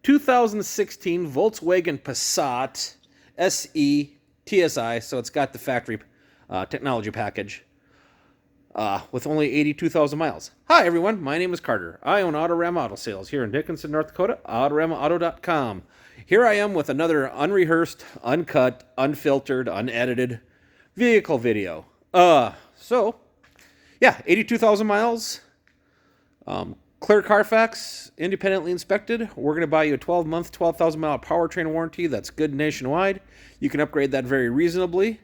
2016 Volkswagen Passat SE TSi, so it's got the factory technology package with only 82,000 miles. Hi, everyone. My name is Carter. I own Autorama Auto Sales here in Dickinson, North Dakota, AutoramaAuto.com. Here I am with another unrehearsed, uncut, unfiltered, unedited vehicle video. So, yeah, 82,000 miles. Clear Carfax, independently inspected. We're going to buy you a 12-month, 12,000-mile powertrain warranty that's good nationwide. You can upgrade that very reasonably.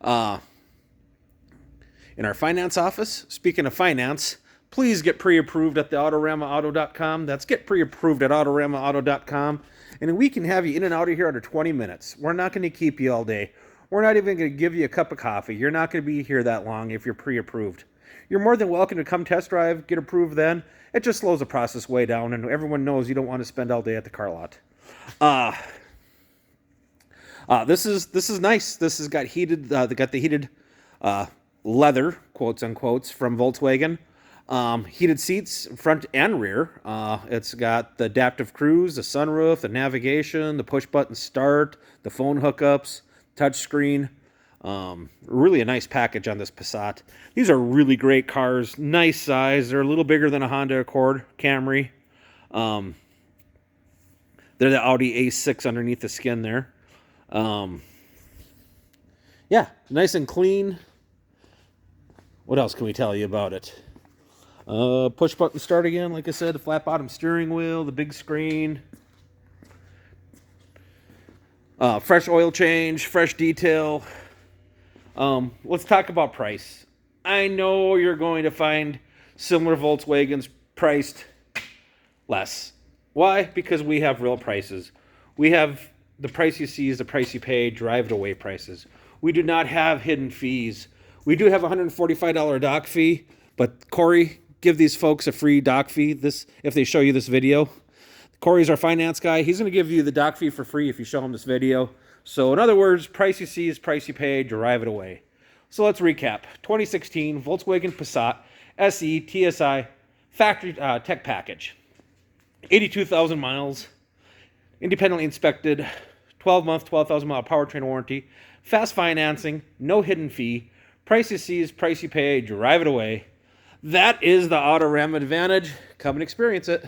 In our finance office, speaking of finance, please get pre-approved at the AutoramaAuto.com. That's get pre-approved at AutoramaAuto.com. And we can have you in and out of here under 20 minutes. We're not going to keep you all day. We're not even going to give you a cup of coffee. You're not going to be here that long if you're pre-approved. You're more than welcome to come test drive, get approved then. It just slows the process way down, and everyone knows you don't want to spend all day at the car lot. This is nice. This has got heated. They got the heated leather, quotes unquotes, from Volkswagen. Heated seats, front and rear. It's got the adaptive cruise, the sunroof, the navigation, the push-button start, the phone hookups, touchscreen. Really a nice package on this Passat. These are really great cars, nice size. They're a little bigger than a Honda Accord Camry. They're the Audi A6 underneath the skin there. Yeah, nice and clean. What else can we tell you about it? Push button start again, like I said, the flat bottom steering wheel, the big screen. Fresh oil change, fresh detail. Let's talk about price. I know you're going to find similar Volkswagens priced less. Why? Because we have real prices. We have the price you see is the price you pay, drive it away prices. We do not have hidden fees. We do have a $145 doc fee, but Corey, give these folks a free doc fee if they show you this video. Corey's our finance guy. He's going to give you the doc fee for free if you show him this video. So in other words, price you see is price you pay, drive it away. So let's recap. 2016 Volkswagen Passat SE TSi factory tech package. 82,000 miles, independently inspected, 12-month, 12,000-mile powertrain warranty, fast financing, no hidden fee, price you see is price you pay, drive it away. That is the Autorama advantage. Come and experience it.